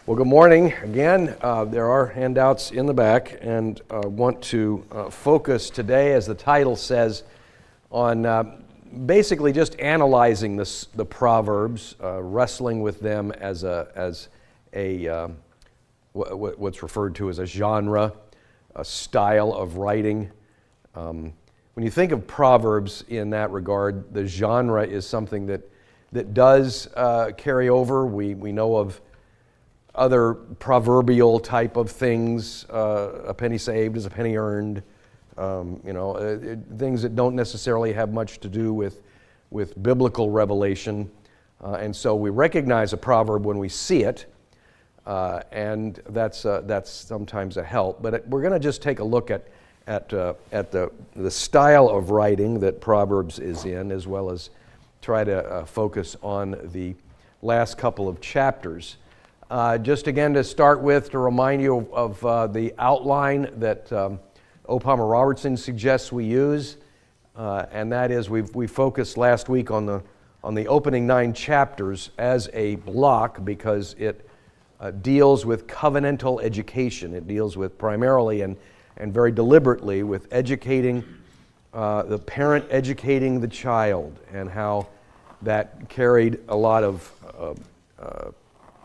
Well, good morning again. There are handouts in the back, and want to focus today, as the title says, on basically just analyzing the Proverbs, wrestling with them as what's referred to as a genre, a style of writing. When you think of Proverbs in that regard, the genre is something that does carry over. We know of other proverbial type of things, a penny saved is a penny earned, things that don't necessarily have much to do with biblical revelation. And so we recognize a proverb when we see it, and that's sometimes a help. But we're going to just take a look at the style of writing that Proverbs is in, as well as try to focus on the last couple of chapters. Just again to start with, to remind you of the outline that O. Palmer Robertson suggests we use, and that is we focused last week on the opening 9 chapters as a block because it deals with covenantal education. It deals with primarily and very deliberately with educating the parent educating the child, and how that carried a lot of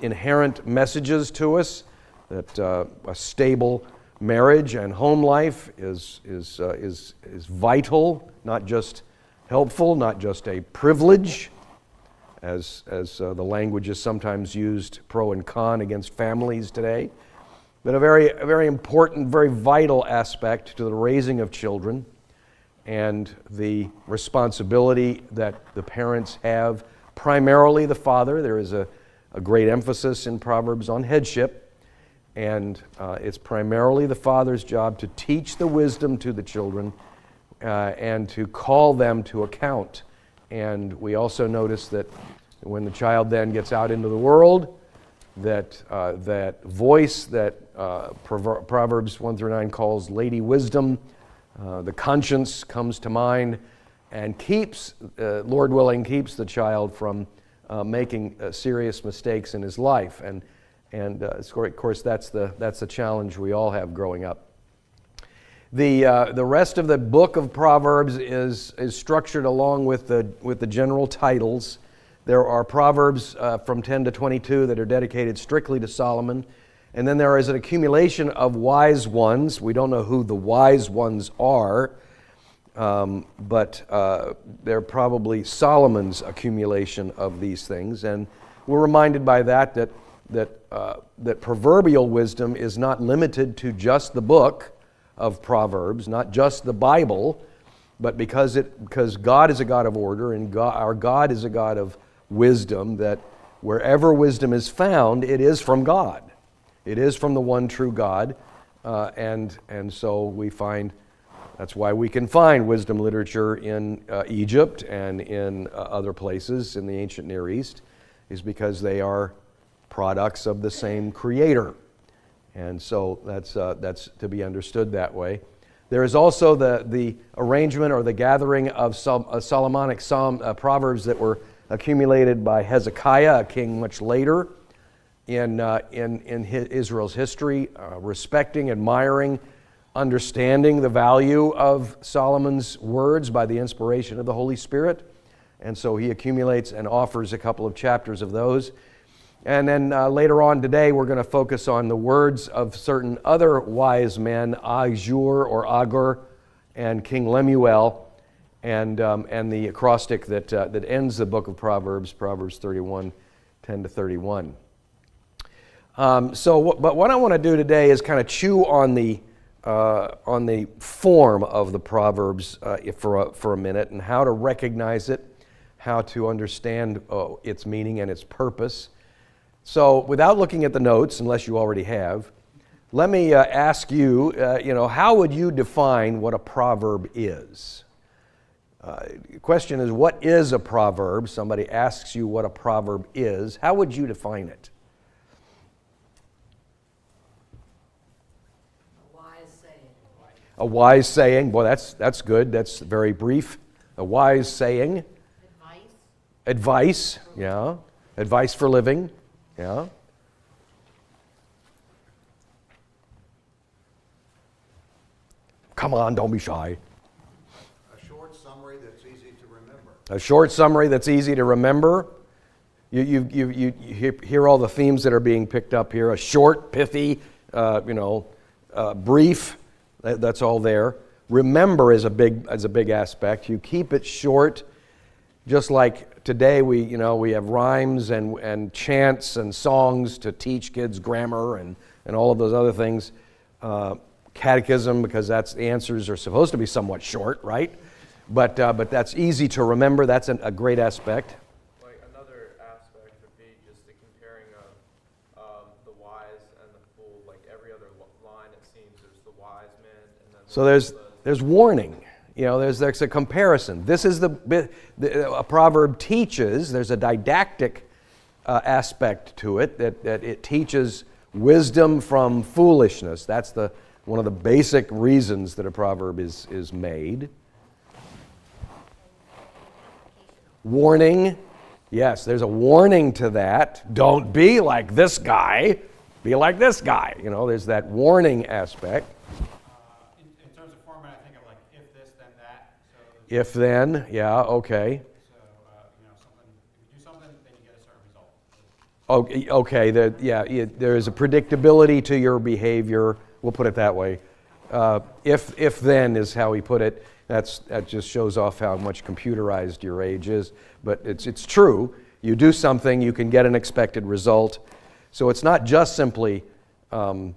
inherent messages to us, that a stable marriage and home life is vital, not just helpful, not just a privilege, as the language is sometimes used pro and con against families today, but a very important, very vital aspect to the raising of children and the responsibility that the parents have, primarily the father. There is a great emphasis in Proverbs on headship, and it's primarily the father's job to teach the wisdom to the children and to call them to account. And we also notice that when the child then gets out into the world, that voice that Proverbs 1-9 calls Lady Wisdom, the conscience comes to mind and keeps, Lord willing, keeps the child from making serious mistakes in his life, and of course that's the challenge we all have growing up. The rest of the book of Proverbs is structured along with the general titles. There are Proverbs from 10 to 22 that are dedicated strictly to Solomon, and then there is an accumulation of wise ones. We don't know who the wise ones are, but they're probably Solomon's accumulation of these things. And we're reminded by that proverbial wisdom is not limited to just the book of Proverbs, not just the Bible, but because God is a God of order, and our God is a God of wisdom, that wherever wisdom is found, it is from God. It is from the one true God, and so we find. That's why we can find wisdom literature in Egypt and in other places in the ancient Near East, is because they are products of the same Creator. And so that's to be understood that way. There is also the arrangement or the gathering of Solomonic Proverbs that were accumulated by Hezekiah, a king much later in Israel's history, respecting, admiring, understanding the value of Solomon's words by the inspiration of the Holy Spirit. And so he accumulates and offers a couple of chapters of those. And then later on today, we're going to focus on the words of certain other wise men, Agur or Agur and King Lemuel, and the acrostic that ends the book of Proverbs 31, 10 to 31. But what I want to do today is kind of chew on the form of the Proverbs for a minute, and how to recognize it, how to understand its meaning and its purpose. So without looking at the notes, unless you already have, let me ask you, how would you define what a proverb is? The question is, what is a proverb? Somebody asks you what a proverb is. How would you define it? A wise saying. Boy, that's good. That's very brief. A wise saying. Advice, yeah. Advice for living, yeah. Come on, don't be shy. A short summary that's easy to remember. A short summary that's easy to remember. You hear all the themes that are being picked up here. A short, pithy, brief. That's all there. Remember is a big aspect. You keep it short, just like today we have rhymes and chants and songs to teach kids grammar and all of those other things. Catechism, because the answers are supposed to be somewhat short, right? But that's easy to remember. That's a great aspect. Like another aspect would be just the comparing of the wise and the fool. Like every other line, it seems there's the wise man, and then So there's warning. There's a comparison. This is a proverb teaches. There's a didactic aspect to it that it teaches wisdom from foolishness. That's one of the basic reasons that a proverb is made. Warning. Yes, there's a warning to that. Don't be like this guy. Be like this guy. There's that warning aspect. In terms of format, I think of like if this, then that. So If then, yeah, okay. So something. If you do something, then you get a certain result. Okay. There is a predictability to your behavior. We'll put it that way. If then is how he put it. That just shows off how much computerized your age is. But it's true. You do something, you can get an expected result. So it's not just simply, so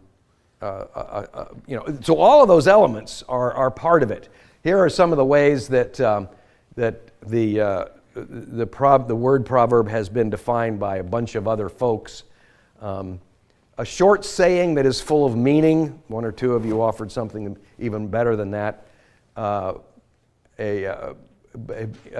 all of those elements are part of it. Here are some of the ways that the word proverb has been defined by a bunch of other folks. A short saying that is full of meaning. One or two of you offered something even better than that. A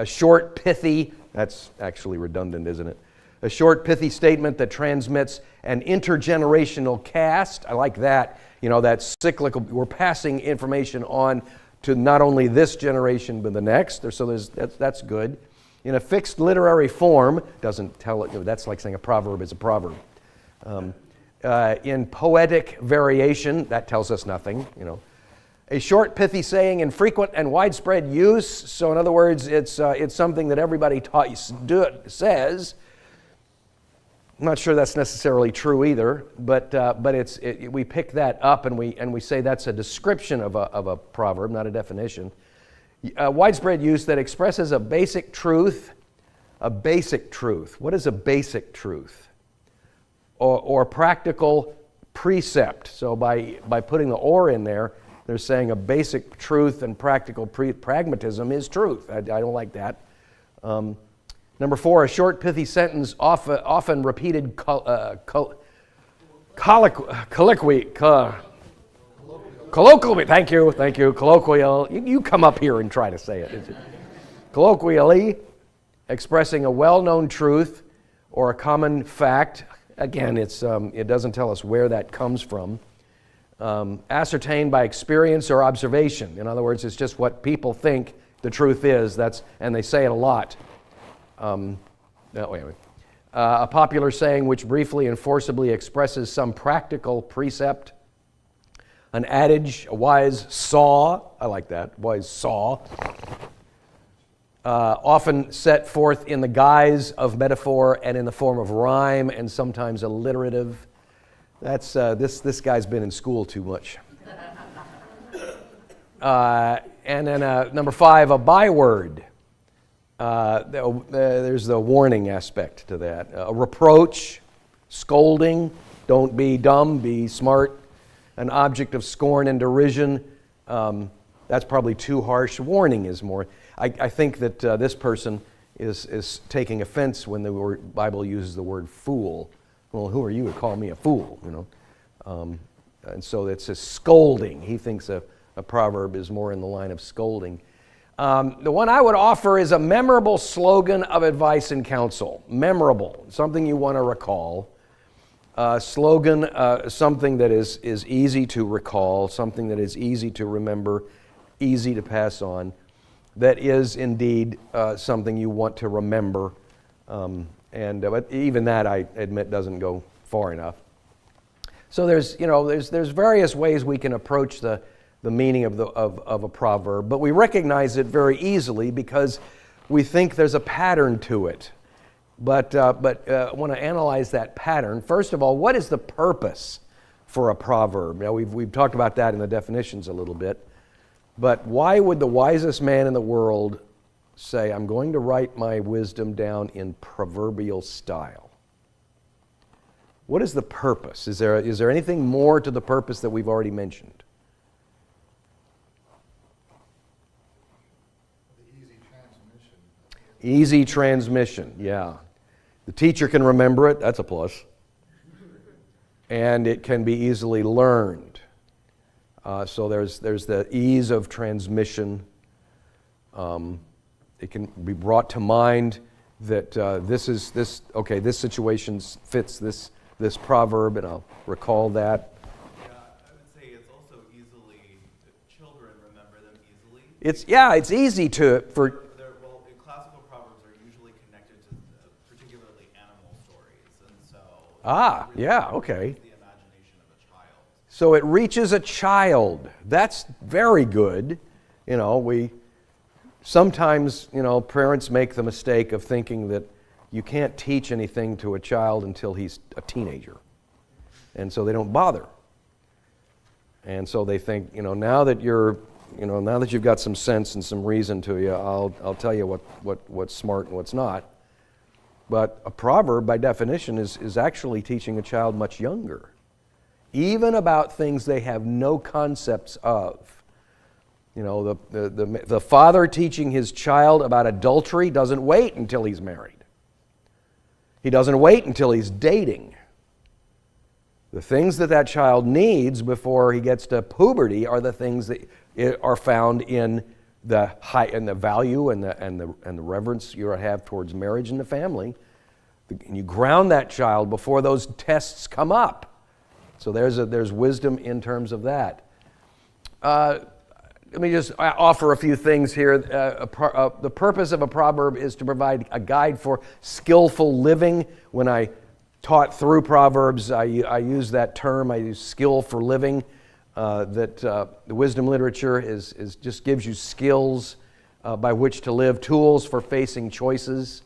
short, pithy, that's actually redundant, isn't it? A short, pithy statement that transmits an intergenerational cast. I like that. That cyclical. We're passing information on to not only this generation but the next. So that's good. In a fixed literary form, doesn't tell it. That's like saying a proverb is a proverb. In poetic variation, that tells us nothing. A short, pithy saying in frequent and widespread use. So, in other words, it's something that everybody says. I'm not sure that's necessarily true either, but we pick that up and we say that's a description of a proverb, not a definition. Widespread use that expresses a basic truth. A basic truth. What is a basic truth? Or practical precept. So by putting the or in there, they're saying a basic truth and practical pragmatism is truth. I don't like that. Number 4, a short, pithy sentence, often repeated colloquially. Thank you. Colloquial. You come up here and try to say it. Colloquially, expressing a well-known truth or a common fact. Again, it doesn't tell us where that comes from. Ascertained by experience or observation. In other words, it's just what people think the truth is. And they say it a lot. A popular saying which briefly and forcibly expresses some practical precept. An adage, a wise saw. I like that. Wise saw. Often set forth in the guise of metaphor and in the form of rhyme and sometimes alliterative. That's this guy's been in school too much. And then number 5, a byword. There's the warning aspect to that. A reproach, scolding, don't be dumb, be smart. An object of scorn and derision. That's probably too harsh. Warning is more. I think that this person is taking offense when the Bible uses the word fool. Well, who are you to call me a fool? And so it's a scolding. He thinks a proverb is more in the line of scolding. The one I would offer is a memorable slogan of advice and counsel. Memorable, something you want to recall. Slogan, something that is easy to recall, something that is easy to remember, easy to pass on. That is indeed something you want to remember. But even that, I admit, doesn't go far enough. So there's various ways we can approach the the meaning of a proverb, but we recognize it very easily because we think there's a pattern to it. But I want to analyze that pattern. First of all, what is the purpose for a proverb? Now, we've talked about that in the definitions a little bit. But why would the wisest man in the world say, I'm going to write my wisdom down in proverbial style? What is the purpose? Is there anything more to the purpose that we've already mentioned? The easy transmission. Easy transmission, yeah. The teacher can remember it, that's a plus. And it can be easily learned. So there's the ease of transmission. It can be brought to mind that this situation fits this proverb, and I'll recall that. Yeah, I would say it's also children remember them easily. It's easy for. Well, classical proverbs are usually connected to particularly animal stories, and so. Okay. The imagination of a child. So it reaches a child. That's very good. Sometimes, parents make the mistake of thinking that you can't teach anything to a child until he's a teenager. And so they don't bother. And so they think, now that you've got some sense and some reason to you, I'll tell you what's smart and what's not. But a proverb, by definition, is actually teaching a child much younger, even about things they have no concepts of. The father teaching his child about adultery doesn't wait until he's married. He doesn't wait until he's dating. The things that child needs before he gets to puberty are the things that are found in the value and the reverence you have towards marriage and the family. And you ground that child before those tests come up. So there's wisdom in terms of that. Let me just offer a few things here. The purpose of a proverb is to provide a guide for skillful living. When I taught through Proverbs, I use that term. I use skill for living. The wisdom literature is just gives you skills by which to live, tools for facing choices.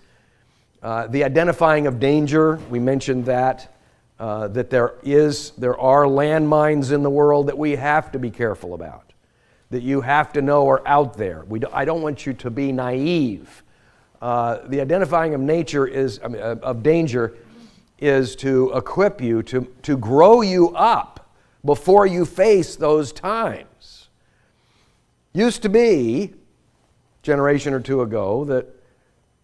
The identifying of danger, we mentioned that there are landmines in the world that we have to be careful about, that you have to know are out there. I don't want you to be naive. The identifying of danger is to equip you, to grow you up before you face those times. Used to be, a generation or two ago, that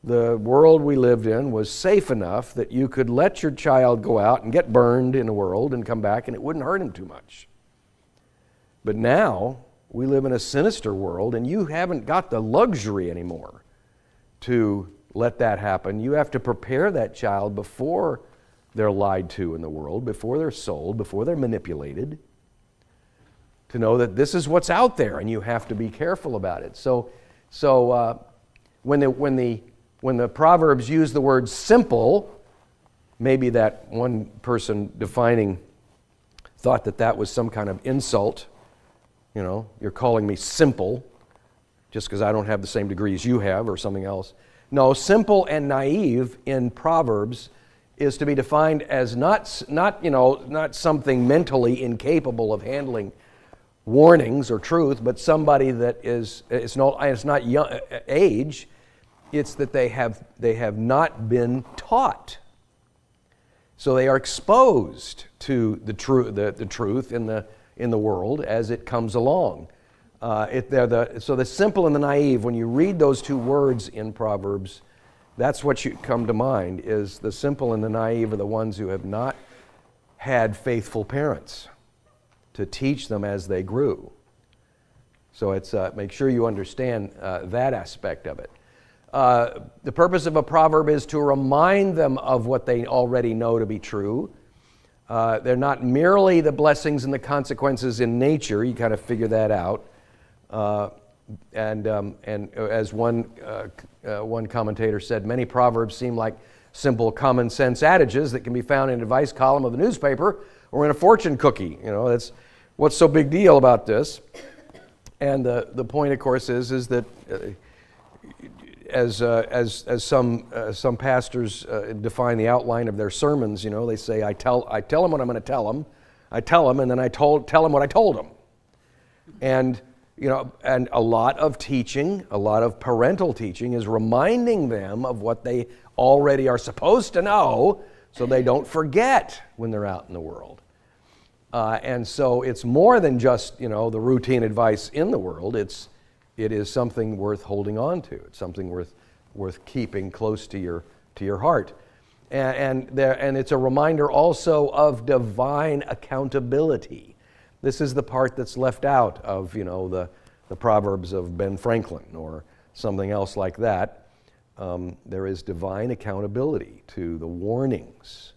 the world we lived in was safe enough that you could let your child go out and get burned in the world and come back and it wouldn't hurt him too much. But now, we live in a sinister world, and you haven't got the luxury anymore to let that happen. You have to prepare that child before they're lied to in the world, before they're sold, before they're manipulated, to know that this is what's out there, and you have to be careful about it. So when the Proverbs use the word simple, maybe that one person defining thought that was some kind of insult. You're calling me simple just because I don't have the same degrees you have or something else. No, simple and naive in Proverbs is to be defined as not something mentally incapable of handling warnings or truth, but somebody that it's not young age. It's that they have not been taught. So they are exposed to the truth in the world as it comes along. So the simple and the naive, when you read those two words in Proverbs, that's what you come to mind, is the simple and the naive are the ones who have not had faithful parents to teach them as they grew. So it's make sure you understand that aspect of it. The purpose of a proverb is to remind them of what they already know to be true. They're not merely the blessings and the consequences in nature. You kind of figure that out. And as one commentator said, many proverbs seem like simple common sense adages that can be found in an advice column of the newspaper or in a fortune cookie. That's what's so big deal about this. And the point, of course, is that as some pastors define the outline of their sermons, they say, I tell them what I'm going to tell them, and then I tell them what I told them. And and a lot of teaching, a lot of parental teaching, is reminding them of what they already are supposed to know, so they don't forget when they're out in the world. And so it's more than just the routine advice in the world. It is something worth holding on to. It's something worth keeping close to your heart. And it's a reminder also of divine accountability. This is the part that's left out of the Proverbs of Ben Franklin or something else like that. There is divine accountability to the warnings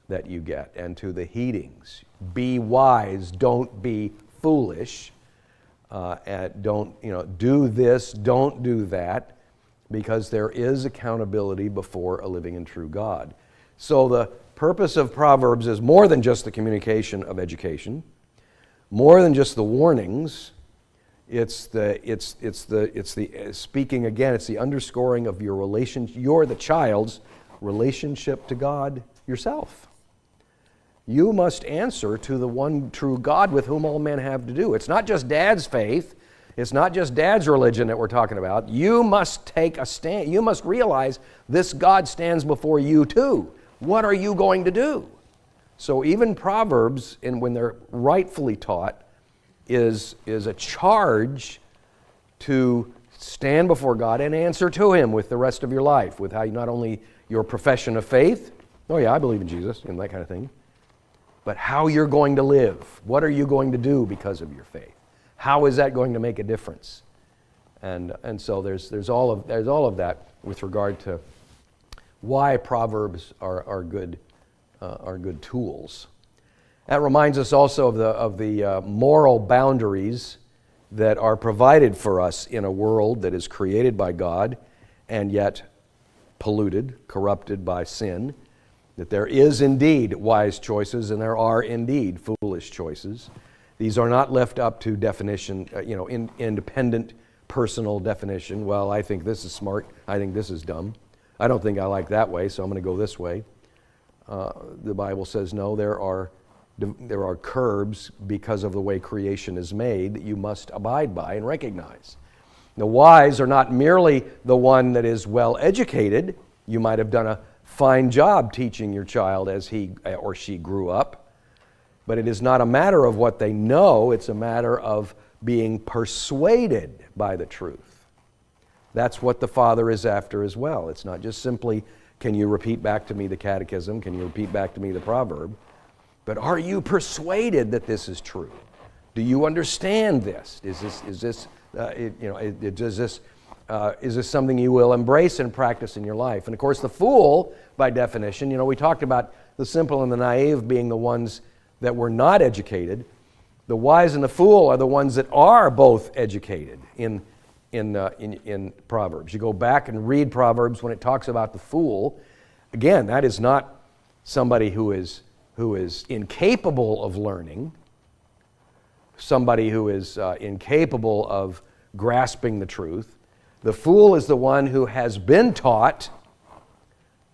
that you get and to the heedings. Be wise, don't be foolish. Don't do this, don't do that, because there is accountability before a living and true God. So the purpose of Proverbs is more than just the communication of education, more than just the warnings. It's the speaking again. It's the underscoring of your relation. You're the child's relationship to God yourself. You must answer to the one true God with whom all men have to do. It's not just Dad's faith. It's not just Dad's religion that we're talking about. You must take a stand. You must realize this God stands before you too. What are you going to do? So even Proverbs, when they're rightfully taught, is a charge to stand before God and answer to Him with the rest of your life, with how not only your profession of faith, oh yeah, I believe in Jesus, and that kind of thing, but how you're going to live. What are you going to do because of your faith? How is that going to make a difference? And so there's all of that with regard to why Proverbs are good tools. That reminds us also of the moral boundaries that are provided for us in a world that is created by God and yet polluted, corrupted by sin. That there is indeed wise choices and there are indeed foolish choices. These are not left up to definition, independent personal definition. Well, I think this is smart. I think this is dumb. I don't think I like that way, so I'm going to go this way. The Bible says no. There are curbs because of the way creation is made that you must abide by and recognize. The wise are not merely the one that is well educated. You might have done a fine job teaching your child as he or she grew up. But it is not a matter of what they know, it's a matter of being persuaded by the truth. That's what the Father is after as well. It's not just simply, can you repeat back to me the catechism? Can you repeat back to me the proverb? But are you persuaded that this is true? Do you understand this? Is this something you will embrace and practice in your life? And of course, the fool, by definition, we talked about the simple and the naive being the ones that were not educated. The wise and the fool are the ones that are both educated in Proverbs. You go back and read Proverbs when it talks about the fool. Again, that is not somebody who is incapable of learning, somebody who is incapable of grasping the truth. The fool is the one who has been taught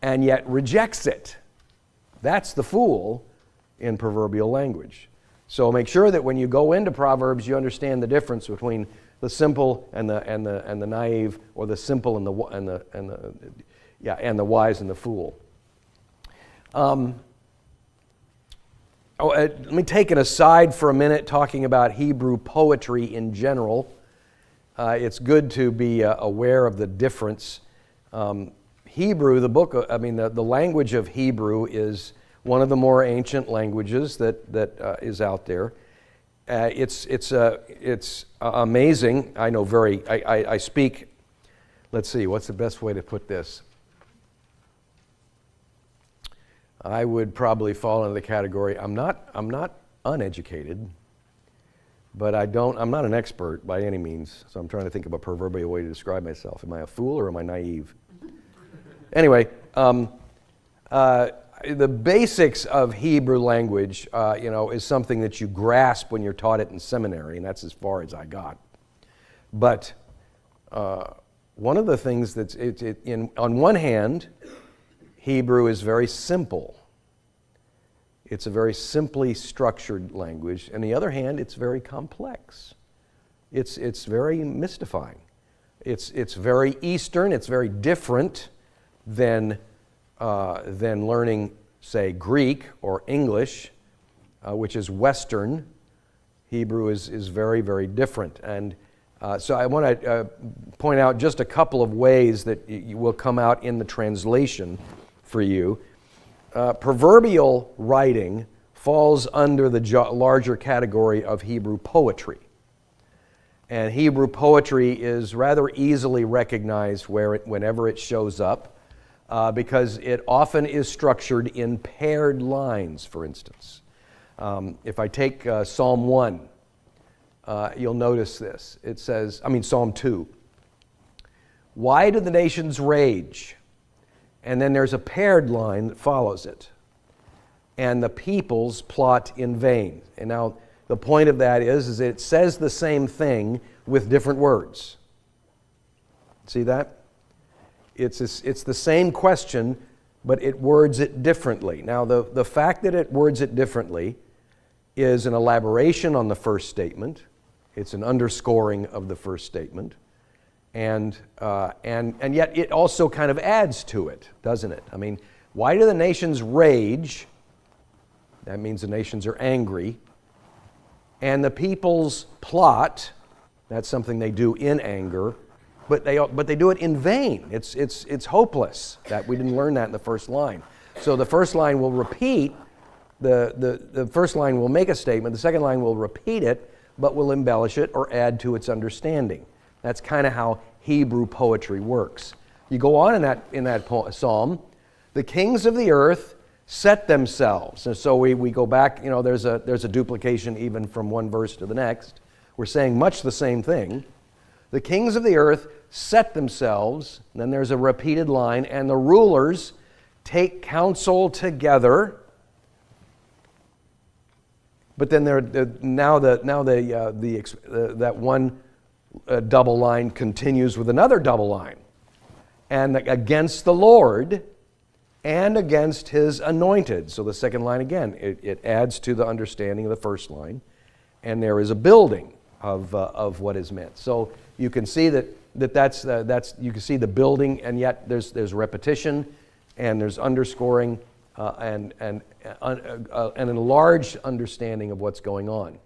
and yet rejects it. That's the fool in proverbial language. So make sure that when you go into Proverbs, you understand the difference between the simple and the naive, or the simple and the wise and the fool. Let me take it aside for a minute, talking about Hebrew poetry in general. It's good to be aware of the difference. Hebrew, the language of Hebrew is one of the more ancient languages that is out there. It's amazing. I know I speak, let's see, what's the best way to put this? I would probably fall into the category, I'm not uneducated, but I'm not an expert by any means, so I'm trying to think of a proverbial way to describe myself. Am I a fool or am I naive? Anyway, the basics of Hebrew language, is something that you grasp when you're taught it in seminary, and that's as far as I got. But one of the things that's, on one hand, Hebrew is very simple. It's a very simply structured language. On the other hand, it's very complex. It's very mystifying. It's very Eastern. It's very different than learning, say, Greek or English, which is Western. Hebrew is very, very different. And so I want to point out just a couple of ways that will come out in the translation for you. Proverbial writing falls under the larger category of Hebrew poetry. And Hebrew poetry is rather easily recognized whenever it shows up because it often is structured in paired lines, for instance. If I take Psalm 1, you'll notice this. It says, Psalm 2. Why do the nations rage? And then there's a paired line that follows it. And the peoples plot in vain. And now the point of that is it says the same thing with different words. See that? It's the same question, but it words it differently. Now the fact that it words it differently is an elaboration on the first statement. It's an underscoring of the first statement. And yet it also kind of adds to it, doesn't it? Why do the nations rage? That means the nations are angry. And the peoples plot. That's something they do in anger, but they do it in vain. It's hopeless. That we didn't learn that in the first line. So the first line will repeat. The first line will make a statement. The second line will repeat it, but will embellish it or add to its understanding. That's kind of how Hebrew poetry works. You go on in that psalm, the kings of the earth set themselves. And so we go back, there's a duplication even from one verse to the next. We're saying much the same thing. The kings of the earth set themselves, and then there's a repeated line, and the rulers take counsel together. But then that one double line continues with another double line. And against the Lord and against his anointed. So the second line again, it adds to the understanding of the first line. And there is a building of what is meant. So you can see that's you can see the building, and yet there's repetition and there's underscoring and a large understanding of what's going on.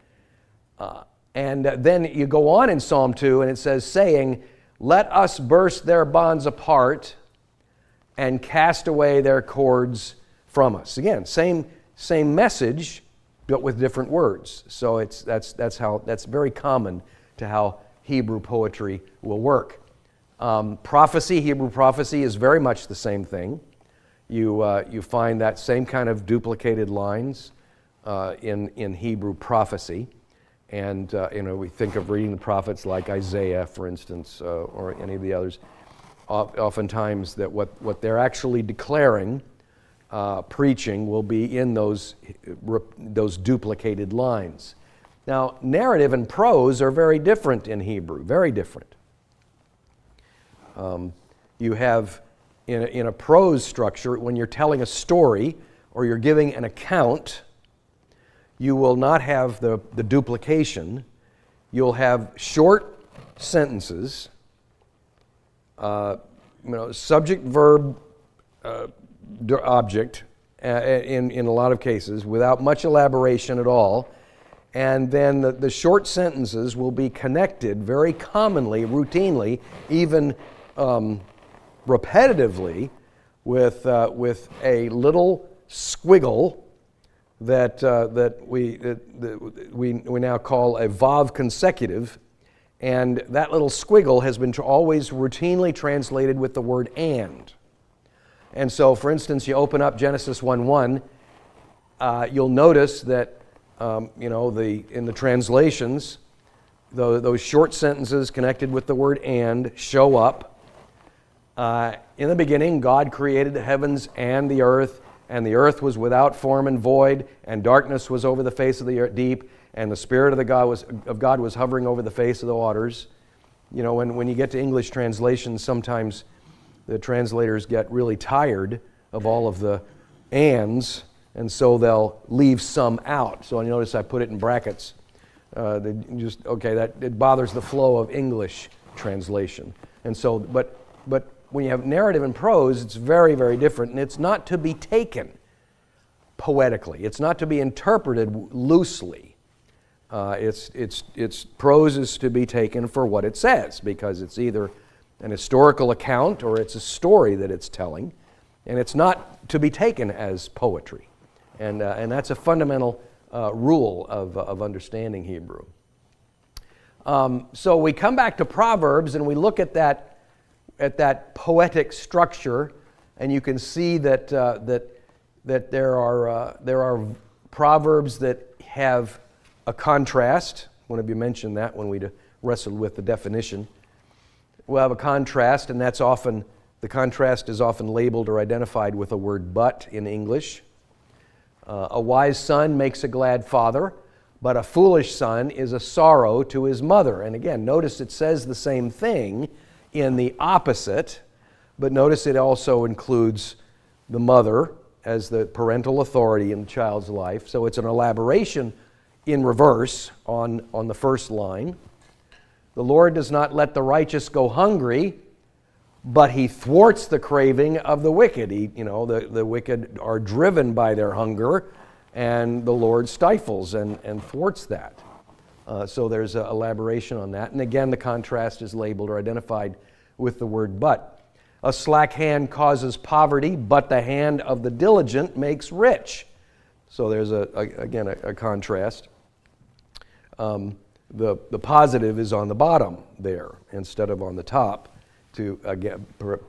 And then you go on in Psalm 2, and it says, saying, let us burst their bonds apart and cast away their cords from us. Again, same message, but with different words. So that's very common to how Hebrew poetry will work. Prophecy, Hebrew prophecy, is very much the same thing. You find that same kind of duplicated lines in Hebrew prophecy. And we think of reading the prophets like Isaiah, for instance, or any of the others. Oftentimes that what they're actually declaring, preaching, will be in those duplicated lines. Now, narrative and prose are very different in Hebrew, very different. You have, in a prose structure, when you're telling a story or you're giving an account, you will not have the duplication. You'll have short sentences, subject, verb, object, in a lot of cases, without much elaboration at all. And then the short sentences will be connected very commonly, routinely, even repetitively, with a little squiggle that we now call a vav consecutive, and that little squiggle has been always routinely translated with the word and. And so, for instance, you open up Genesis 1:1, you'll notice that in the translations, those short sentences connected with the word and show up. In the beginning, God created the heavens and the earth was without form and void, and darkness was over the face of the deep, and the Spirit of God was hovering over the face of the waters. You know, when you get to English translations, sometimes the translators get really tired of all of the ands, and so they'll leave some out. So you notice I put it in brackets. That it bothers the flow of English translation. And so, but when you have narrative and prose, it's very, very different, and it's not to be taken poetically. It's not to be interpreted loosely. It's prose is to be taken for what it says, because it's either an historical account or it's a story that it's telling, and it's not to be taken as poetry. And that's a fundamental rule of understanding Hebrew. So we come back to Proverbs and we look at that poetic structure, and you can see that there are proverbs that have a contrast. One of you mentioned that when we wrestled with the definition. We'll have a contrast, and the contrast is often labeled or identified with a word "but" in English. A wise son makes a glad father, but a foolish son is a sorrow to his mother. And again, notice it says the same thing in the opposite, but notice it also includes the mother as the parental authority in the child's life. So it's an elaboration in reverse on the first line. The Lord does not let the righteous go hungry, but he thwarts the craving of the wicked. The wicked are driven by their hunger, and the Lord stifles and thwarts that. So there's an elaboration on that. And again, the contrast is labeled or identified with the word "but." A slack hand causes poverty, but the hand of the diligent makes rich. So there's again a contrast. The positive is on the bottom there instead of on the top,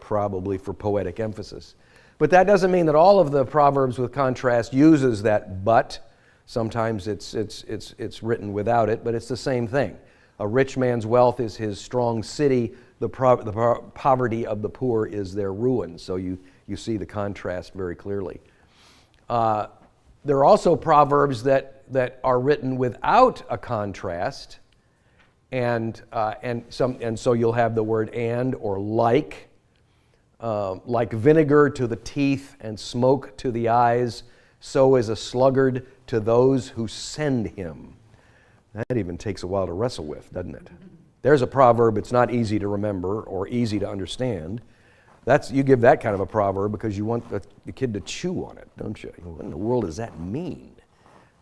probably for poetic emphasis. But that doesn't mean that all of the Proverbs with contrast uses that "but." Sometimes it's written without it, but it's the same thing. A rich man's wealth is his strong city. The poverty of the poor is their ruin. So you see the contrast very clearly. There are also proverbs that are written without a contrast, and so you'll have the word "and" or "like vinegar to the teeth and smoke to the eyes, so is a sluggard to those who send him." That even takes a while to wrestle with, doesn't it? There's a proverb it's not easy to remember or easy to understand. You give that kind of a proverb because you want the kid to chew on it, don't you? What in the world does that mean?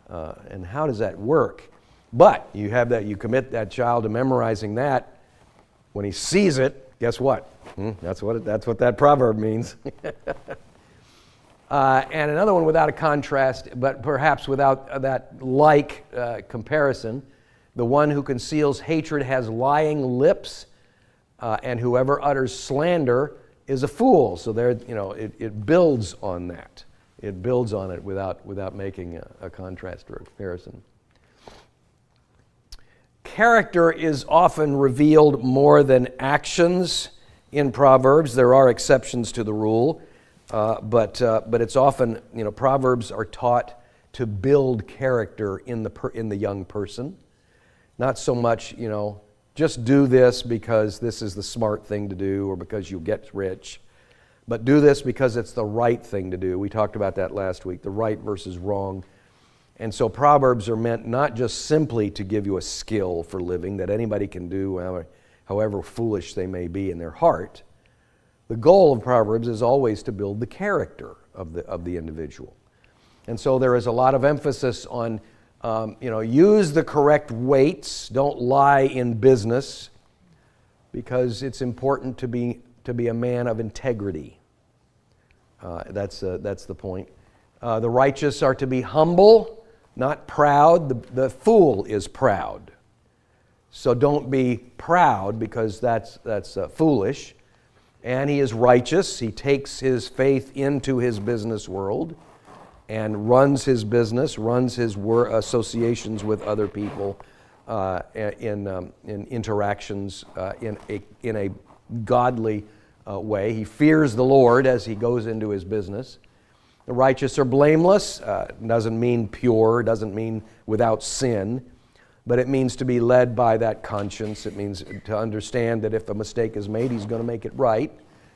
And how does that work? But you commit that child to memorizing that. When he sees it, guess what? That's what that proverb means. And another one without a contrast, but perhaps without that comparison. The one who conceals hatred has lying lips, and whoever utters slander is a fool. So there, it builds on that. It builds on it without making a contrast or a comparison. Character is often revealed more than actions in Proverbs. There are exceptions to the rule, but it's often, Proverbs are taught to build character in the young person. Not so much, just do this because this is the smart thing to do or because you'll get rich, but do this because it's the right thing to do. We talked about that last week, the right versus wrong. And so Proverbs are meant not just simply to give you a skill for living that anybody can do, however foolish they may be in their heart. The goal of Proverbs is always to build the character of the individual. And so there is a lot of emphasis on use the correct weights. Don't lie in business, because it's important to be a man of integrity. That's the point. The righteous are to be humble, not proud. The fool is proud. So don't be proud, because that's foolish. And he is righteous. He takes his faith into his business world and runs his business, runs his associations with other people in interactions in a godly way. He fears the Lord as he goes into his business. The righteous are blameless. Doesn't mean pure, doesn't mean without sin. but it means to be led by that conscience. It means to understand that if a mistake is made, he's going to make it right.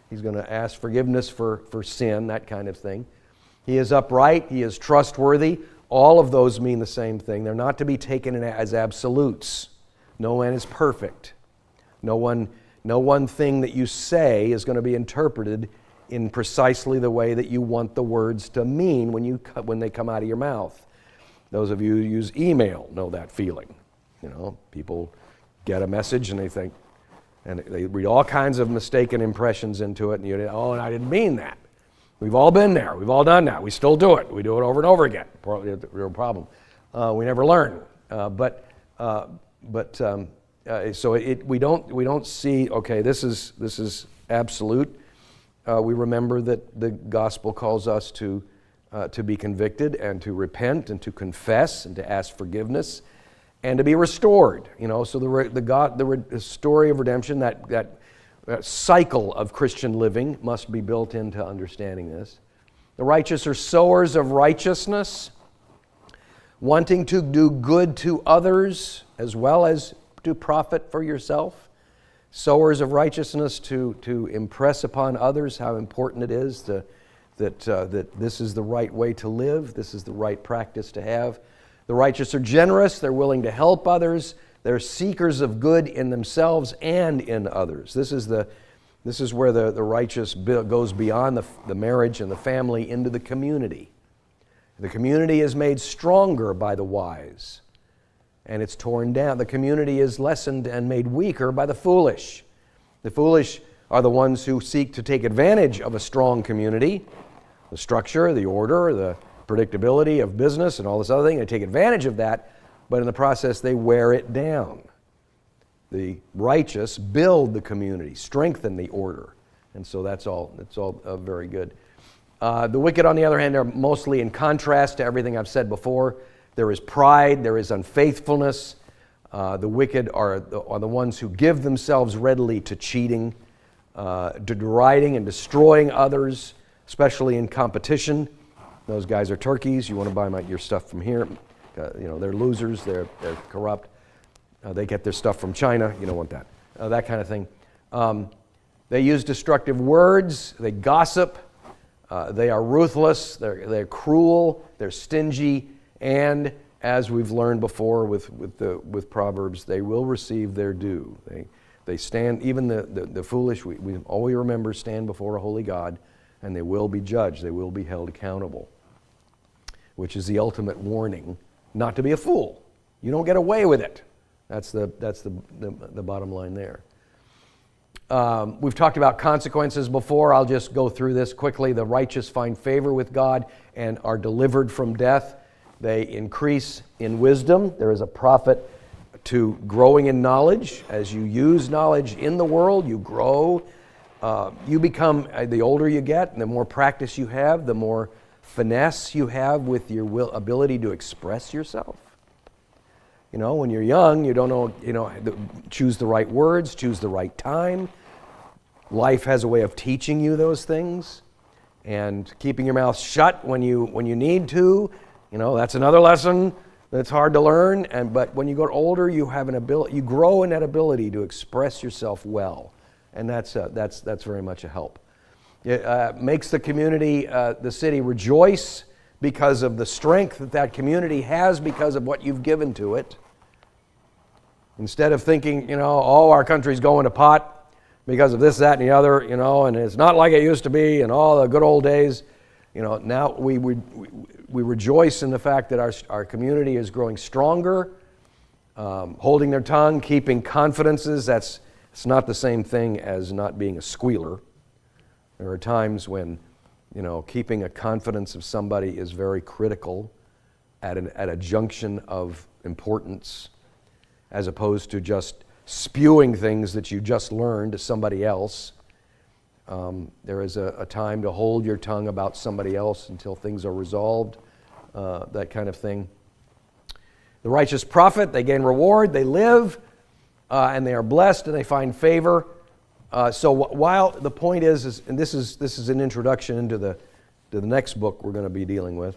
He's going to ask forgiveness for sin, that kind of thing. He is upright. He is trustworthy. All of those mean the same thing. They're not to be taken as absolutes. No man is perfect. No one thing that you say is going to be interpreted in precisely the way that you want the words to mean when they come out of your mouth. Those of you who use email know that feeling. People get a message and they think, and they read all kinds of mistaken impressions into it, and and I didn't mean that. We've all been there. We've all done that. We still do it. We do it over and over again. Real problem. We never learn. So we don't see. Okay, this is absolute. We remember that the gospel calls us to be convicted and to repent and to confess and to ask forgiveness and to be restored. So the story of redemption, that cycle of Christian living must be built into understanding this. The righteous are sowers of righteousness, wanting to do good to others as well as to profit for yourself. Sowers of righteousness to impress upon others how important it is that this is the right way to live, this is the right practice to have. The righteous are generous, they're willing to help others, they're seekers of good in themselves and in others. This is where the righteous goes beyond the marriage and the family into the community. The community is made stronger by the wise, and it's torn down. The community is lessened and made weaker by the foolish. The foolish are the ones who seek to take advantage of a strong community, the structure, the order, the predictability of business and all this other thing. They take advantage of that, but in the process they wear it down. The righteous build the community, strengthen the order, and so that's all very good. The wicked, on the other hand, are mostly in contrast to everything I've said before. There is pride, there is unfaithfulness. The wicked are the ones who give themselves readily to cheating, to deriding and destroying others, especially in competition. Those guys are turkeys. You want to buy your stuff from here. They're losers. They're corrupt. They get their stuff from China. You don't want that. That kind of thing. They use destructive words. They gossip. They are ruthless. They're cruel. They're stingy. And as we've learned before with Proverbs, they will receive their due. They stand. Even the foolish. We always remember stand before a holy God, and they will be judged. They will be held accountable. Which is the ultimate warning, not to be a fool. You don't get away with it. That's the bottom line there. We've talked about consequences before. I'll just go through this quickly. The righteous find favor with God and are delivered from death. They increase in wisdom. There is a profit to growing in knowledge. As you use knowledge in the world, you grow. You become, the older you get, and the more practice you have, the more finesse you have with your ability to express yourself. When you're young, you don't know, choose the right words, choose the right time. Life has a way of teaching you those things, and keeping your mouth shut when you need to. That's another lesson that's hard to learn. But when you get older, you have an ability. You grow in that ability to express yourself well, and that's very much a help. It makes the community, the city, rejoice because of the strength that community has because of what you've given to it. Instead of thinking, our country's going to pot because of this, that, and the other, and it's not like it used to be in all the good old days. Now we rejoice in the fact that our community is growing stronger, holding their tongue, keeping confidences. It's not the same thing as not being a squealer. There are times when, keeping a confidence of somebody is very critical at a junction of importance, as opposed to just spewing things that you just learned to somebody else. There is a time to hold your tongue about somebody else until things are resolved, that kind of thing. The righteous profit, they gain reward, they live, and they are blessed, and they find favor. So while the point is, and this is an introduction into the next book we're going to be dealing with,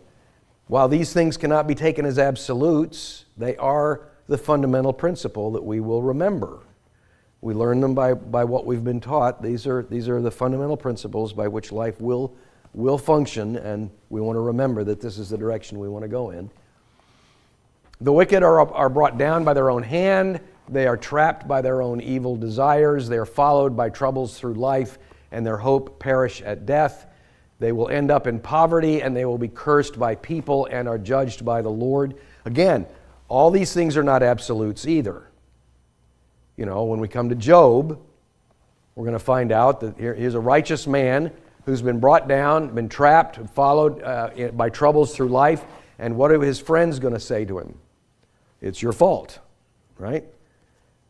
while these things cannot be taken as absolutes, they are the fundamental principle that we will remember. We learn them by what we've been taught. These are the fundamental principles by which life will function, and we want to remember that this is the direction we want to go in. The wicked are brought down by their own hand. They are trapped by their own evil desires. They are followed by troubles through life, and their hope perish at death. They will end up in poverty, and they will be cursed by people and are judged by the Lord. Again, all these things are not absolutes either. You know, when we come to Job, we're going to find out that here's a righteous man who's been brought down, been trapped, followed by troubles through life, and what are his friends going to say to him? It's your fault, right?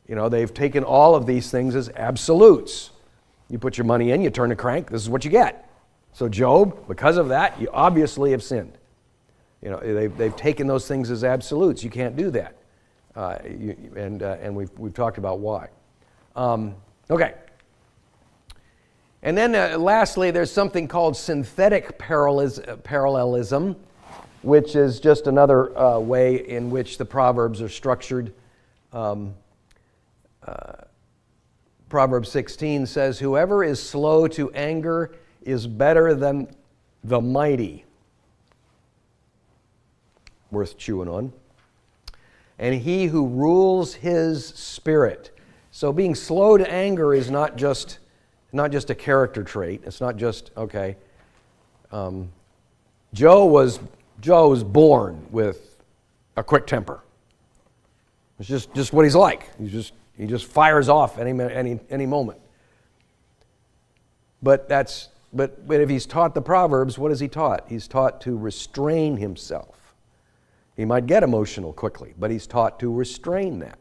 You know, they've taken all of these things as absolutes. You put your money in, you turn a crank, this is what you get. So Job, because of that, you obviously have sinned. You know, they've taken those things as absolutes. You can't do that. And we've talked about why. Okay. And then lastly, there's something called synthetic parallelism, which is just another way in which the Proverbs are structured. Proverbs 16 says, "Whoever is slow to anger is better than the mighty." Worth chewing on. "And he who rules his spirit." So being slow to anger is not just a character trait. It's not just, okay, Joe was born with a quick temper. It's just what he's like. He just fires off any moment. But if he's taught the Proverbs, what is he taught? He's taught to restrain himself. He might get emotional quickly, but he's taught to restrain that.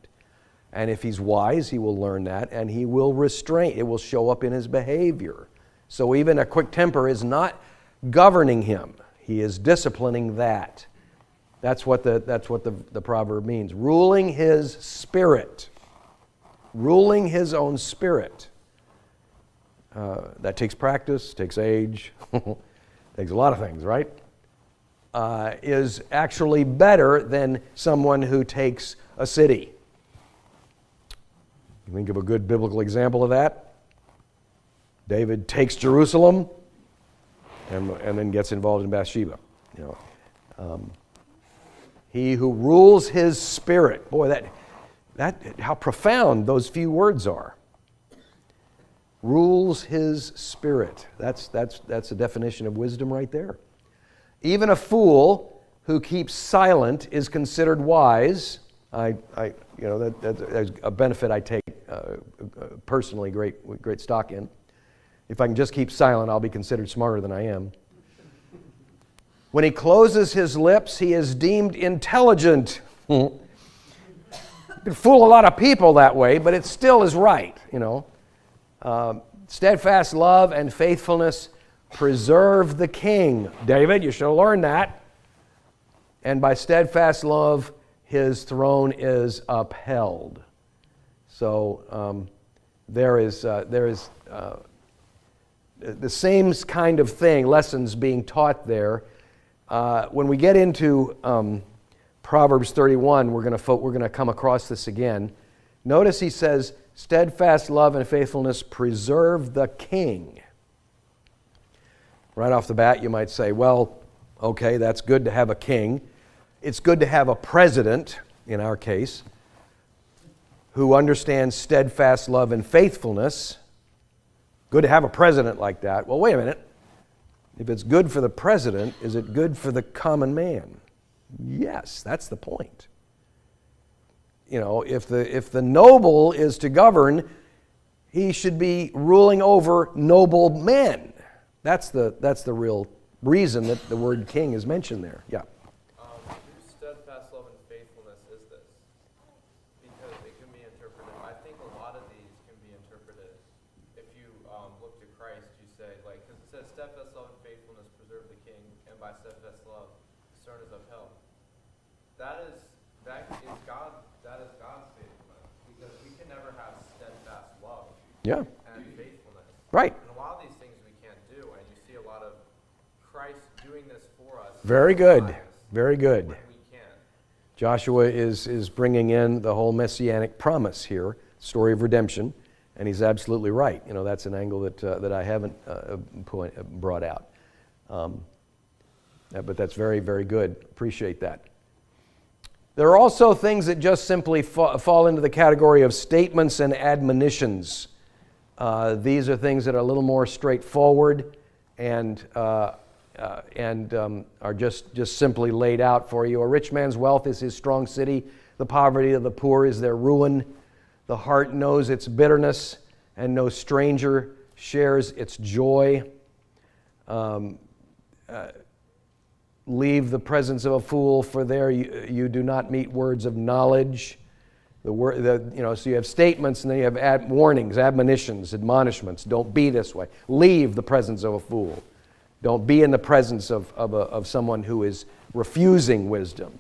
And if he's wise, he will learn that, and he will restrain. It will show up in his behavior. So even a quick temper is not governing him. He is disciplining that. That's what the proverb means. Ruling his spirit. Ruling his own spirit. That takes practice, takes age, takes a lot of things, right? Is actually better than someone who takes a city. You think of a good biblical example of that? David takes Jerusalem and then gets involved in Bathsheba. You know, he who rules his spirit. Boy, that how profound those few words are. Rules his spirit. That's a definition of wisdom right there. Even a fool who keeps silent is considered wise. That's a benefit I take personally great stock in. If I can just keep silent, I'll be considered smarter than I am. When he closes his lips, he is deemed intelligent. You can fool a lot of people that way, but it still is right, you know. Steadfast love and faithfulness preserve the king. David, you should have learned that. And by steadfast love, his throne is upheld. So there is the same kind of thing, lessons being taught there. When we get into Proverbs 31, we're going to come across this again. Notice he says, steadfast love and faithfulness preserve the king. Right off the bat, you might say, well, okay, that's good to have a king. It's good to have a president, in our case, who understands steadfast love and faithfulness. Good to have a president like that. Well, wait a minute. If it's good for the president, is it good for the common man? Yes, that's the point. You know, if the noble is to govern, he should be ruling over noble men. That's the real reason that the word king is mentioned there. Yeah. Whose steadfast love and faithfulness is this? Because it can be interpreted. I think a lot of these can be interpreted. If you look to Christ, you say, like, because it says steadfast love and faithfulness preserve the king, and by steadfast love, his throne is upheld. That is God. That is God's faithfulness, because we can never have steadfast love Yeah. and faithfulness. Right. And a lot of these things we can't do, and you see a lot of Christ doing this for us. Very good. Very good. When we can. Joshua is bringing in the whole messianic promise here, story of redemption, and he's absolutely right. You know, that's an angle that I haven't brought out. But that's very, very good. Appreciate that. There are also things that just simply fall into the category of statements and admonitions. These are things that are a little more straightforward and are just simply laid out for you. A rich man's wealth is his strong city. The poverty of the poor is their ruin. The heart knows its bitterness, and no stranger shares its joy. Leave the presence of a fool, for there you do not meet words of knowledge. So you have statements, and then you have warnings, admonitions, admonishments. Don't be this way. Leave the presence of a fool. Don't be in the presence of someone who is refusing wisdom.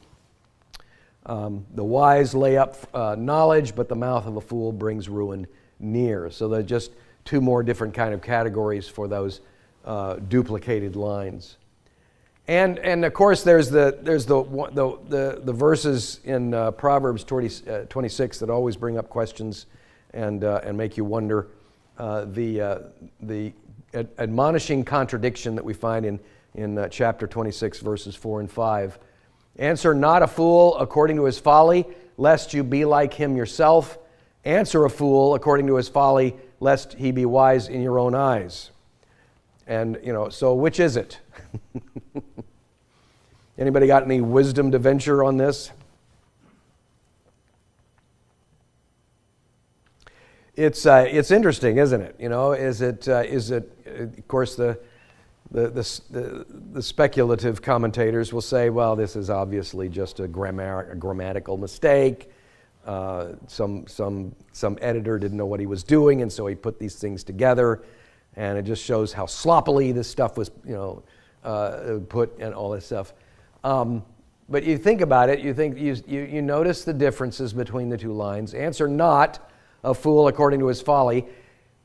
The wise lay up knowledge, but the mouth of a fool brings ruin near. So there are just two more different kind of categories for those duplicated lines. And of course there's the verses in Proverbs 26 that always bring up questions and make you wonder. The admonishing contradiction that we find in chapter 26 verses 4 and 5. Answer not a fool according to his folly, lest you be like him yourself. Answer a fool according to his folly, lest he be wise in your own eyes. And, so which is it? Anybody got any wisdom to venture on this? It's interesting, isn't it? Is it of course the speculative commentators will say, well, this is obviously just a grammatical mistake. Some editor didn't know what he was doing, and so he put these things together, and it just shows how sloppily this stuff was, put and all this stuff. But you think about it, you notice the differences between the two lines. Answer not a fool according to his folly,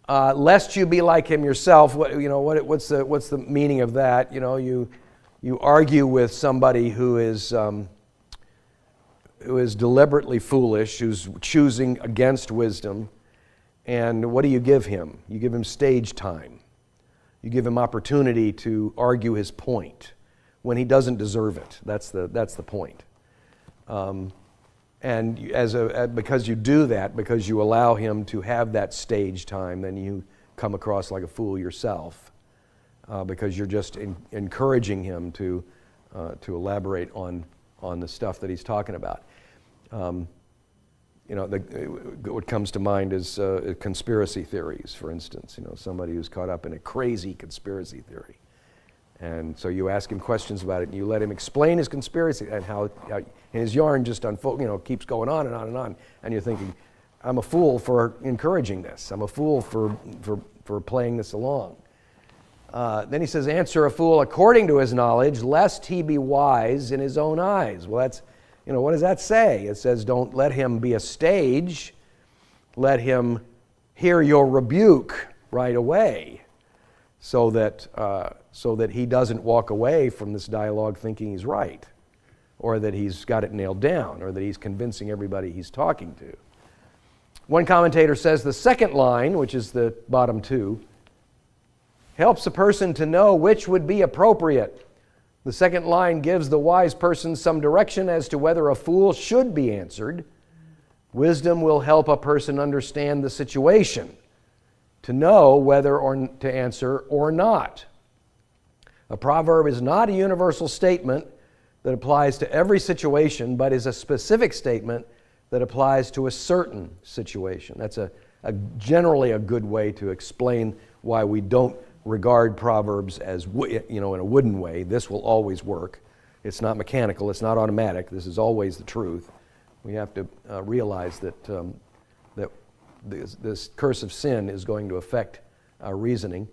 lest you be like him yourself. What's the meaning of that? You argue with somebody who is deliberately foolish, who's choosing against wisdom, and what do you give him? You give him stage time. You give him opportunity to argue his point when he doesn't deserve it. That's the point. And because you do that, because you allow him to have that stage time, then you come across like a fool yourself, because you're just encouraging him to elaborate on the stuff that he's talking about. What comes to mind is conspiracy theories, for instance. Somebody who's caught up in a crazy conspiracy theory. And so you ask him questions about it, and you let him explain his conspiracy and how his yarn just keeps going on and on and on. And you're thinking, I'm a fool for encouraging this. I'm a fool for playing this along. Then he says, answer a fool according to his knowledge, lest he be wise in his own eyes. Well, that's, what does that say? It says, don't let him be a stage. Let him hear your rebuke right away, so that he doesn't walk away from this dialogue thinking he's right, or that he's got it nailed down, or that he's convincing everybody he's talking to. One commentator says the second line, which is the bottom two, helps a person to know which would be appropriate. The second line gives the wise person some direction as to whether a fool should be answered. Wisdom will help a person understand the situation, to know whether or to answer or not. A proverb is not a universal statement that applies to every situation, but is a specific statement that applies to a certain situation. That's generally a good way to explain why we don't regard Proverbs as, in a wooden way. This will always work. It's not mechanical. It's not automatic. This is always the truth. We have to realize that this curse of sin is going to affect our reasoning.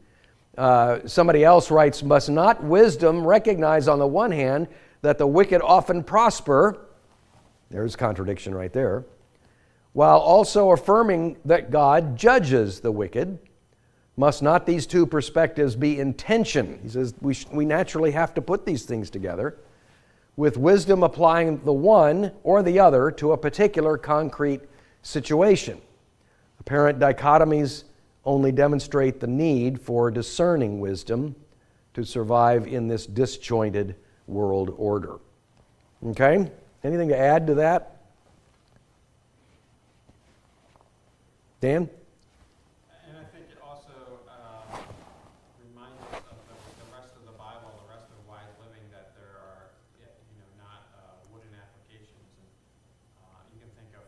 Somebody else writes, must not wisdom recognize on the one hand that the wicked often prosper, there's contradiction right there, while also affirming that God judges the wicked? Must not these two perspectives be in tension? He says we naturally have to put these things together. with wisdom applying the one or the other to a particular concrete situation. Apparent dichotomies only demonstrate the need for discerning wisdom to survive in this disjointed world order. Okay? Anything to add to that? Dan? And I think it also reminds us of the rest of the Bible, the rest of wise living, that there are, not wooden applications. And you can think of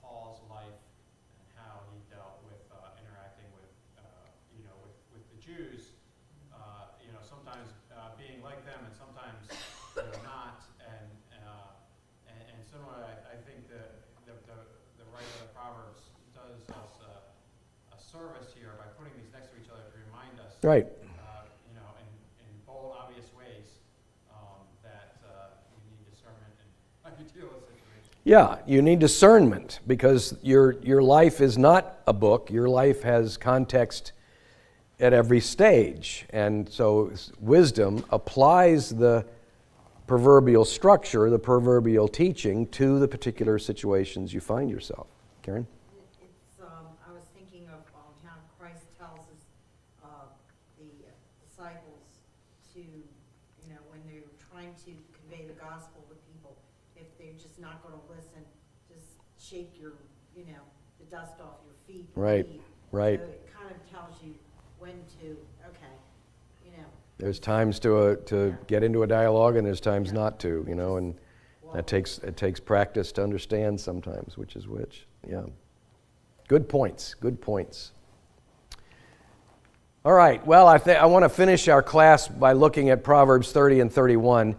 Paul's life and how he dealt with interacting with, with the Jews. Sometimes being like them, and sometimes not. And similarly, I think the writer of the Proverbs does us a service here by putting these next to each other to remind us, Right. In bold, obvious ways, that we need discernment and how you deal with situations. Yeah, you need discernment because your life is not a book. Your life has context at every stage. And so wisdom applies the proverbial structure, the proverbial teaching to the particular situations you find yourself. Karen? I was thinking of how Christ tells the disciples to, when they're trying to convey the gospel to people, if they're just not going to listen, just shake the dust off your feet. And Right, leave. right. So it kind of tells you when to, There's times to get into a dialogue and there's times not to, and it takes practice to understand sometimes which is which. Yeah. Good points. Good points. All right. Well, I want to finish our class by looking at Proverbs 30 and 31.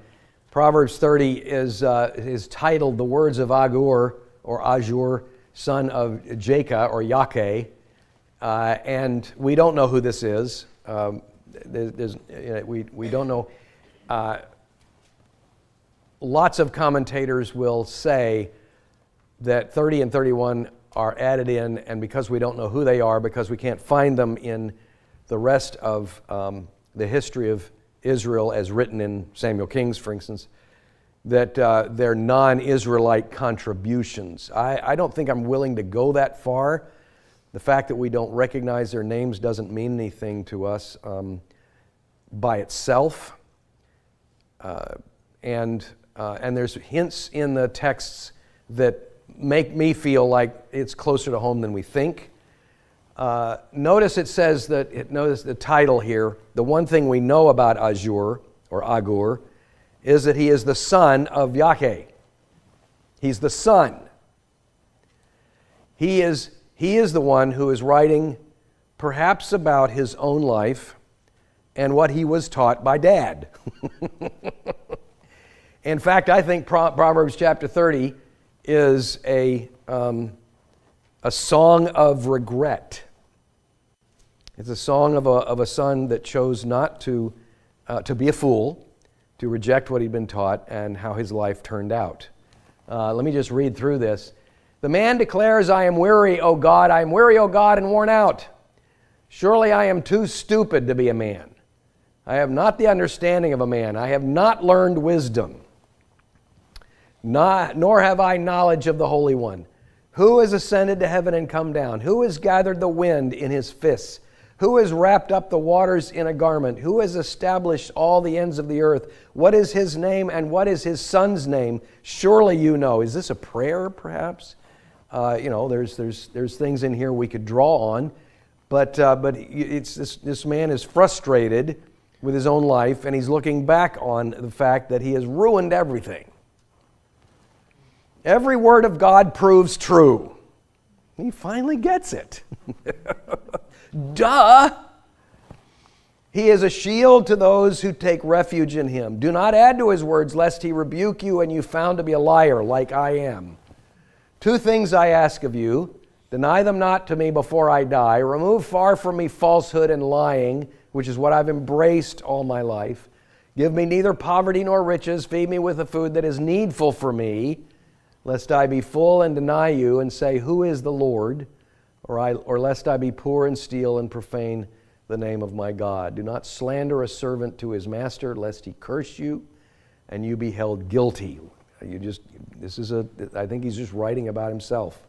Proverbs 30 is titled "The Words of Agur," or Azur, son of Jakeh, or Yake, and we don't know who this is. We don't know. Lots of commentators will say that 30 and 31 are added in, and because we don't know who they are, because we can't find them in the rest of the history of Israel as written in Samuel Kings, for instance, that they're non-Israelite contributions. I don't think I'm willing to go that far. The fact that we don't recognize their names doesn't mean anything to us by itself. And there's hints in the texts that make me feel like it's closer to home than we think. Notice it says notice the title here. The one thing we know about Azur, or Agur, is that he is the son of Yake. He's the son. He is the one who is writing perhaps about his own life and what he was taught by Dad. In fact, I think Proverbs chapter 30 is a song of regret. It's a song of a son that chose not to be a fool, to reject what he'd been taught, and how his life turned out. Let me just read through this. The man declares, "I am weary, O God, I am weary, O God, and worn out. Surely I am too stupid to be a man. I have not the understanding of a man. I have not learned wisdom. Nor have I knowledge of the Holy One. Who has ascended to heaven and come down? Who has gathered the wind in his fists? Who has wrapped up the waters in a garment? Who has established all the ends of the earth? What is his name and what is his son's name? Surely you know." Is this a prayer, perhaps? There's things in here we could draw on, but it's this man is frustrated with his own life, and he's looking back on the fact that he has ruined everything. Every word of God proves true. He finally gets it. Duh! He is a shield to those who take refuge in him. Do not add to his words, lest he rebuke you and you found to be a liar, like I am. 2 things I ask of you. Deny them not to me before I die. Remove far from me falsehood and lying, which is what I've embraced all my life. Give me neither poverty nor riches. Feed me with the food that is needful for me, lest I be full and deny you and say, who is the Lord? Or lest I be poor and steal and profane the name of my God. Do not slander a servant to his master, lest he curse you. and you be held guilty. I think he's just writing about himself.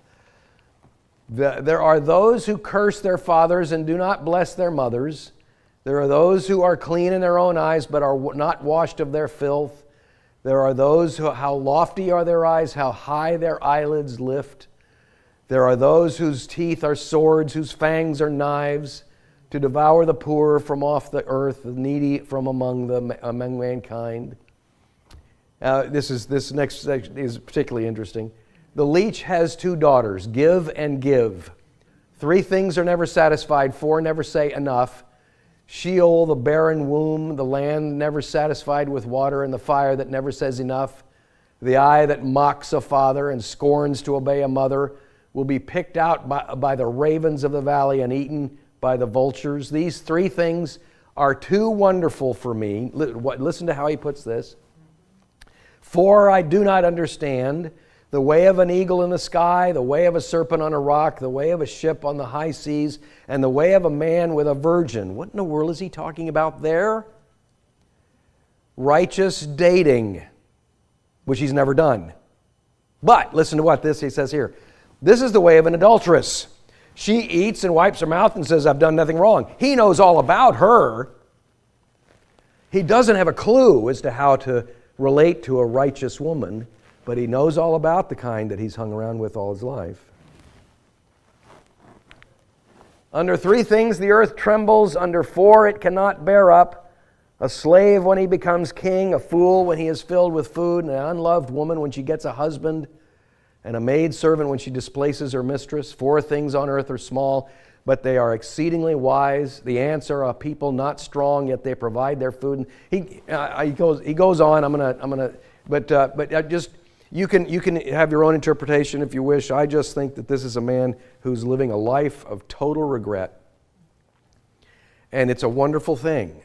There are those who curse their fathers and do not bless their mothers. There are those who are clean in their own eyes, but are not washed of their filth. There are those who, how lofty are their eyes, how high their eyelids lift. There are those whose teeth are swords, whose fangs are knives, to devour the poor from off the earth, the needy from among mankind. This next section is particularly interesting. The leech has 2 daughters, give and give. 3 things are never satisfied, 4 never say enough. Sheol, the barren womb, the land never satisfied with water, and the fire that never says enough. The eye that mocks a father and scorns to obey a mother will be picked out by the ravens of the valley and eaten by the vultures. These 3 things are too wonderful for me. Listen to how he puts this. For I do not understand the way of an eagle in the sky, the way of a serpent on a rock, the way of a ship on the high seas, and the way of a man with a virgin. What in the world is he talking about there? Righteous dating, which he's never done. But listen to what he says here. This is the way of an adulteress. She eats and wipes her mouth and says, I've done nothing wrong. He knows all about her. He doesn't have a clue as to how to relate to a righteous woman, but he knows all about the kind that he's hung around with all his life. Under 3 things the earth trembles, under 4 it cannot bear up. A slave when he becomes king, a fool when he is filled with food, and an unloved woman when she gets a husband, and a maidservant when she displaces her mistress. 4 things on earth are small, but they are exceedingly wise. The ants are a people not strong, yet they provide their food. And he goes on. You can have your own interpretation if you wish. I just think that this is a man who's living a life of total regret, and it's a wonderful thing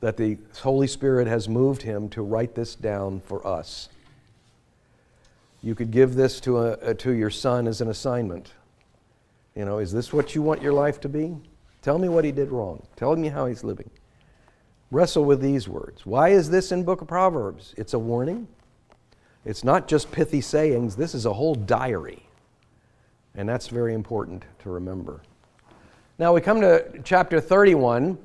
that the Holy Spirit has moved him to write this down for us. You could give this to your son as an assignment. Is this what you want your life to be? Tell me what he did wrong. Tell me how he's living. Wrestle with these words. Why is this in book of Proverbs? It's a warning. It's not just pithy sayings. This is a whole diary. And that's very important to remember. Now we come to chapter 31.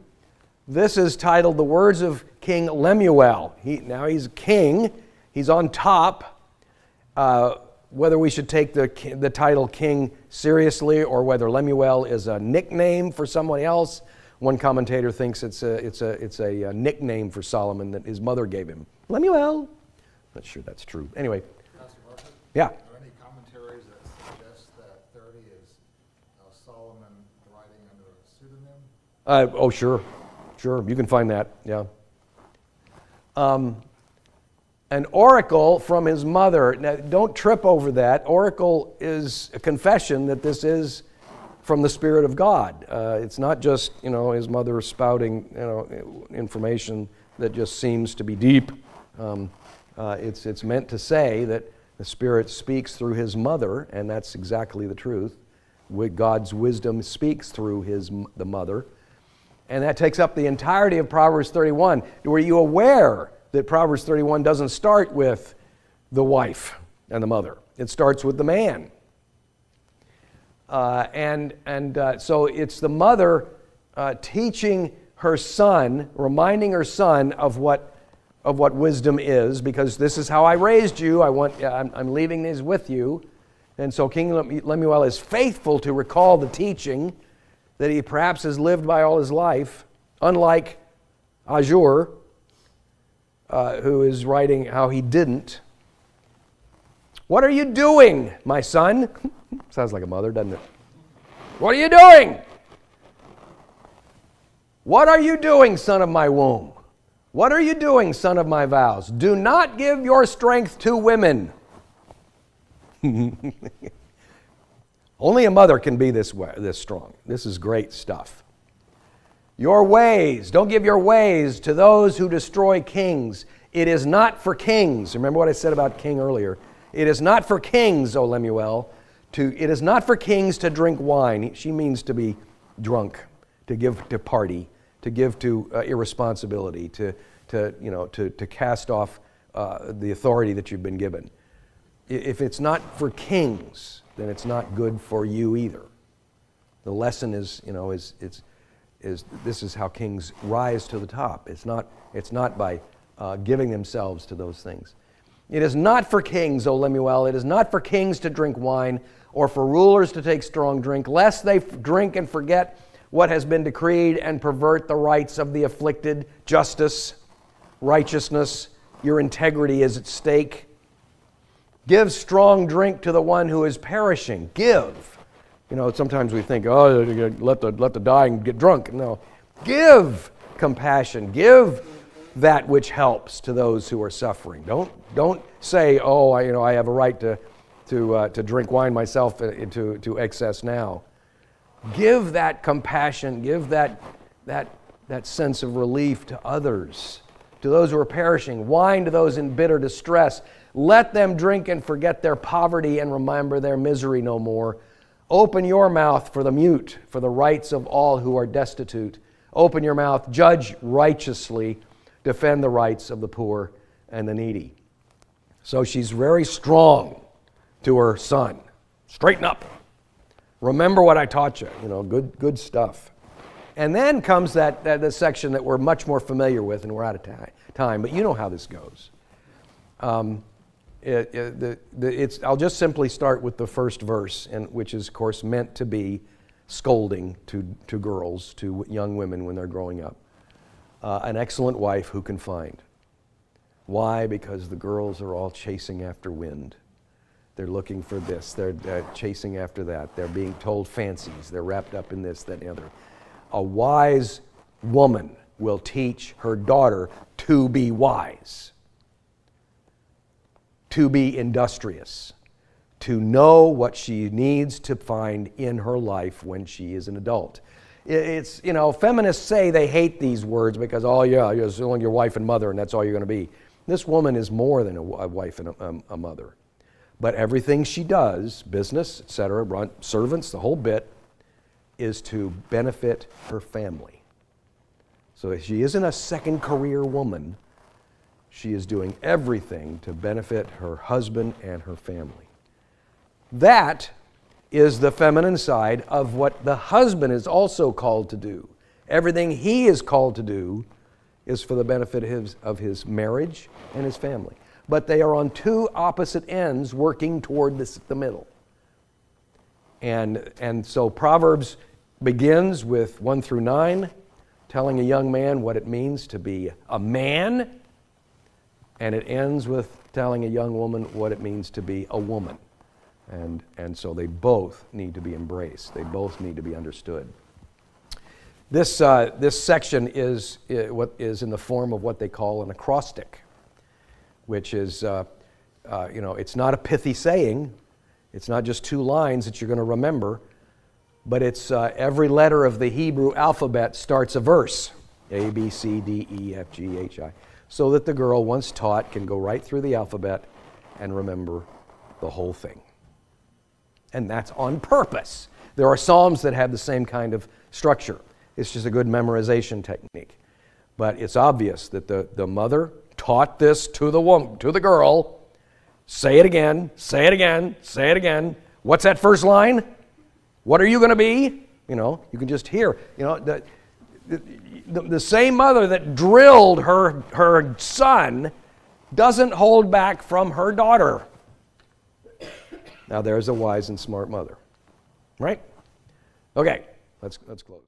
This is titled The Words of King Lemuel. Now he's king. He's on top. Whether we should take the title king seriously or whether Lemuel is a nickname for someone else. One commentator thinks it's a nickname for Solomon that his mother gave him. Lemuel. Not sure that's true. Anyway. Pastor Martin? Yeah. Are there any commentaries that suggest that 30 is Solomon writing under a pseudonym? Sure. You can find that. Yeah. An oracle from his mother. Now, don't trip over that. Oracle is a confession that this is from the Spirit of God. It's not just his mother spouting information that just seems to be deep. It's meant to say that the Spirit speaks through his mother, and that's exactly the truth. God's wisdom speaks through the mother, and that takes up the entirety of Proverbs 31. Were you aware that Proverbs 31 doesn't start with the wife and the mother? It starts with the man. So it's the mother teaching her son, reminding her son of what wisdom is, because this is how I raised you. I'm leaving these with you. And so King Lemuel is faithful to recall the teaching that he perhaps has lived by all his life, unlike Azur, who is writing how he didn't. What are you doing, my son? Sounds like a mother, doesn't it? What are you doing? What are you doing, son of my womb? What are you doing, son of my vows? Do not give your strength to women. Only a mother can be this strong. This is great stuff. Your ways, don't give your ways to those who destroy kings. It is not for kings. Remember what I said about king earlier. It is not for kings, O Lemuel. It is not for kings to drink wine. She means to be drunk, to give to party, to give to irresponsibility, to cast off the authority that you've been given. If it's not for kings, then it's not good for you either. The lesson is, this is how kings rise to the top. It's not by giving themselves to those things. It is not for kings, O Lemuel, it is not for kings to drink wine, or for rulers to take strong drink, lest they drink and forget what has been decreed and pervert the rights of the afflicted. Justice, righteousness, your integrity is at stake. Give strong drink to the one who is perishing. Give. Sometimes we think, oh, let the dying get drunk. No. Give compassion. Give that which helps to those who are suffering. Don't say, oh, I have a right to drink wine myself to excess now. Give that compassion. Give that sense of relief to others, to those who are perishing. Wine to those in bitter distress. Let them drink and forget their poverty and remember their misery no more. Open your mouth for the mute, for the rights of all who are destitute. Open your mouth, judge righteously, defend the rights of the poor and the needy. So she's very strong to her son. Straighten up. Remember what I taught you. Good stuff. And then comes that section that we're much more familiar with, and we're out of time. But you know how this goes. I'll just simply start with the first verse, which is, of course, meant to be scolding to girls, to young women when they're growing up. An excellent wife who can find. Why? Because the girls are all chasing after wind. They're looking for this. They're chasing after that. They're being told fancies. They're wrapped up in this, that, and the other. A wise woman will teach her daughter to be wise, to be industrious, to know what she needs to find in her life when she is an adult. It's, feminists say they hate these words because, oh yeah, you're only your wife and mother and that's all you're going to be. This woman is more than a wife and a mother. But everything she does, business, etc., run servants, the whole bit, is to benefit her family. So she isn't a second career woman. She is doing everything to benefit her husband and her family. That is the feminine side of what the husband is also called to do. Everything he is called to do is for the benefit of his marriage and his family. But they are on two opposite ends working toward the middle. And so Proverbs begins with 1 through 9, telling a young man what it means to be a man, and it ends with telling a young woman what it means to be a woman. And so they both need to be embraced. They both need to be understood. This section is what is in the form of what they call an acrostic, which is, it's not a pithy saying. It's not just two lines that you're going to remember, but it's every letter of the Hebrew alphabet starts a verse. A, B, C, D, E, F, G, H, I. So that the girl, once taught, can go right through the alphabet and remember the whole thing. And that's on purpose. There are psalms that have the same kind of structure. It's just a good memorization technique. But it's obvious that the mother taught this to the girl. Say it again, say it again, say it again. What's that first line? What are you going to be? You can just hear. The same mother that drilled her son doesn't hold back from her daughter. Now there's a wise and smart mother. Right? Okay, let's close.